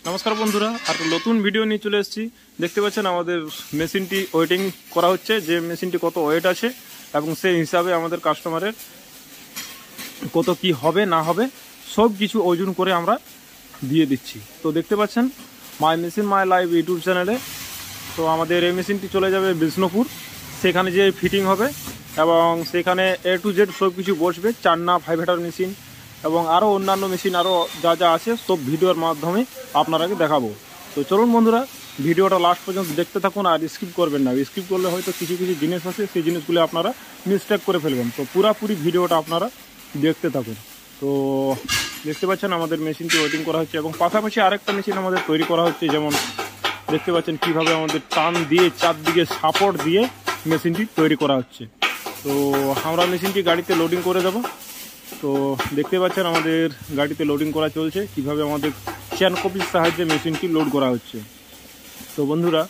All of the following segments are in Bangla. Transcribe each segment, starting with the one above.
নমস্কার বন্ধুরা, আর নতুন ভিডিও নিয়ে চলে এসেছি। দেখতে পাচ্ছেন আমাদের মেশিনটি ওয়েটিং করা হচ্ছে, যে মেশিনটি কত ওয়েট আছে এবং সেই হিসাবে আমাদের কাস্টমারের কত কি হবে না হবে সব কিছু ওজন করে আমরা দিয়ে দিচ্ছি। তো দেখতে পাচ্ছেন my machine my life YouTube চ্যানেলে। তো আমাদের এই মেশিনটি চলে যাবে বিষ্ণুপুর, সেখানে যে ফিটিং হবে এবং সেখানে A to Z সব কিছু বসবে। চান্না 5 হেটার মেশিন এবং আরও অন্যান্য মেশিন আরও যা যা আছে সব ভিডিওর মাধ্যমে আপনারাকে দেখাবো। তো চলুন বন্ধুরা, ভিডিওটা লাস্ট পর্যন্ত দেখতে থাকুন আর স্কিপ করবেন না। স্কিপ করলে হয়তো কিছু কিছু জিনিস আছে, সেই জিনিসগুলো আপনারা মিস্টেক করে ফেলবেন। তো পুরাপুরি ভিডিওটা আপনারা দেখতে থাকুন। তো দেখতে পাচ্ছেন আমাদের মেশিনটি ওয়েটিং করা হচ্ছে এবং পাশাপাশি আরেকটা মেশিন আমাদের তৈরি করা হচ্ছে। যেমন দেখতে পাচ্ছেন কীভাবে আমাদের টান দিয়ে চারদিকে সাপোর্ট দিয়ে মেশিনটি তৈরি করা হচ্ছে। তো আমরা মেশিনটি গাড়িতে লোডিং করে দেব। তো দেখতে পাচ্ছেন আমাদের গাড়িতে লোডিং করা চলছে, কিভাবে আমাদের চেন কপির সাহায্যে মেশিনটি লোড করা হচ্ছে। তো বন্ধুরা,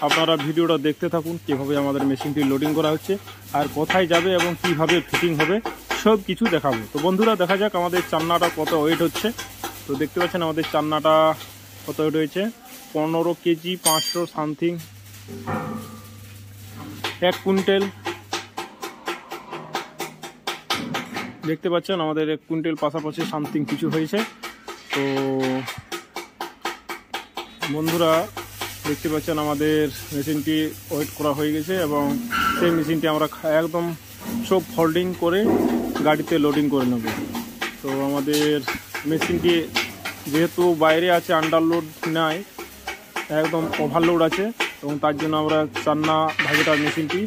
আপনারা ভিডিওটা দেখতে থাকুন, কীভাবে আমাদের মেশিনটি লোডিং করা হচ্ছে আর কোথায় যাবে এবং কিভাবে ফিটিং হবে সব কিছু দেখাবো। তো বন্ধুরা, দেখা যাক আমাদের চান্নাটা কত ওয়েট হচ্ছে। তো দেখতে পাচ্ছেন আমাদের চান্নাটা কত ওয়েট হয়েছে, 15 কেজি 500 সামথিং, 1 কুইন্টাল। দেখতে পাচ্ছেন আমাদের 1 কুইন্টাল পাশাপাশি সামথিং কিছু হয়েছে। তো বন্ধুরা দেখতে পাচ্ছেন আমাদের মেশিনটি ওয়েট করা হয়ে গেছে এবং সেই মেশিনটি আমরা একদম সব ফোল্ডিং করে গাড়িতে লোডিং করে নেব। তো আমাদের মেশিনটি যেহেতু বাইরে আছে, আন্ডারলোড নাই, একদম ওভারলোড আছে এবং তার জন্য আমরা চান্না ভাগেটার মেশিনটি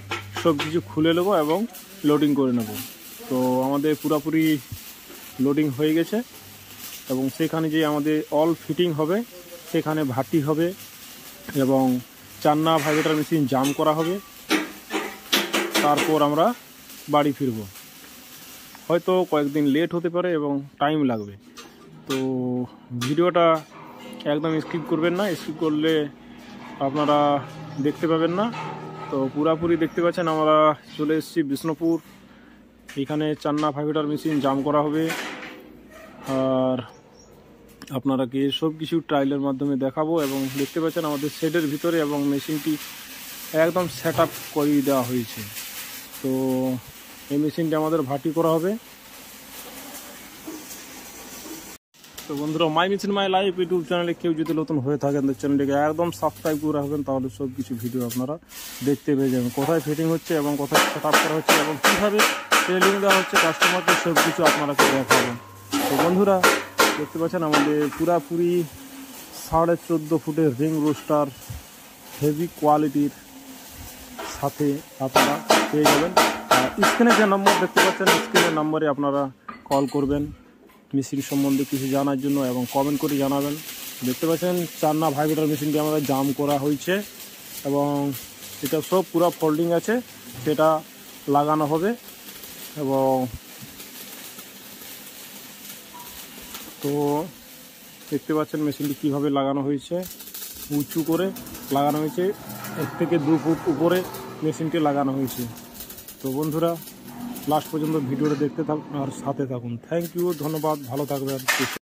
সব কিছু খুলে নেব এবং লোডিং করে নেব। তো আমাদের পুরোপুরি লোডিং হয়ে গেছে এবং সেখানে যে আমাদের অল ফিটিং হবে, সেখানে ভাটি হবে এবং চান্না ভাইবেটার মেশিন জাম করা হবে। তারপর আমরা বাড়ি ফিরব। হয়তো কয়েকদিন লেট হতে পারে এবং টাইম লাগবে। তো ভিডিওটা একদম স্কিপ করবেন না, স্কিপ করলে আপনারা দেখতে পাবেন না। তো পুরাপুরি দেখতে পাচ্ছেন আমরা চলে এসেছি বিষ্ণুপুর। এখানে চান্না 5 হেটার মেশিন জাম করা হবে আর আপনারাকে সব কিছু ট্রায়ালের মাধ্যমে দেখাবো। এবং দেখতে পাচ্ছেন আমাদের শেডের ভিতরে এবং মেশিনটি একদম সেট আপ করিয়ে দেওয়া হয়েছে। তো এই মেশিনটি আমাদের ভাটি করা হবে। তো বন্ধুরা, my machine my life YouTube চ্যানেলে কেউ যদি নতুন হয়ে থাকেন তো চ্যানেলটিকে একদম সাবস্ক্রাইব করে রাখবেন, তাহলে সব কিছু ভিডিও আপনারা দেখতে পেয়ে যাবেন, কোথায় ফিটিং হচ্ছে এবং কোথায় সেট আপ করা হচ্ছে এবং কীভাবে ট্রেনিং দেওয়া হচ্ছে কাস্টমারকে, সব কিছু আপনারা দেখাবেন। তো বন্ধুরা দেখতে পাচ্ছেন আমাদের পুরাপুরি 14.5 ফুটের রিং রোস্টার হেভি কোয়ালিটির সাথে আপনারা পেয়ে যাবেন। আর স্ক্রিনে যে নম্বর দেখতে পাচ্ছেন, স্ক্রিনের নম্বরে আপনারা কল করবেন মেশিন সম্বন্ধে কিছু জানার জন্য এবং কমেন্ট করে জানাবেন। দেখতে পাচ্ছেন চান্না 5 হেটার মেশিনটি আমাদের জাম করা হয়েছে এবং এটা সব পুরো ফোল্ডিং আছে, সেটা লাগানো হবে। এবং তো দেখতে পাচ্ছেন মেশিনটি কীভাবে লাগানো হয়েছে, উঁচু করে লাগানো হয়েছে, 1 থেকে 2 ফুট উপরে মেশিনটি লাগানো হয়েছে। তো বন্ধুরা, লাস্ট পর্যন্ত ভিডিওটা দেখতে থাকুন আর সাথে থাকুন। থ্যাংক ইউ, ধন্যবাদ, ভালো থাকবেন।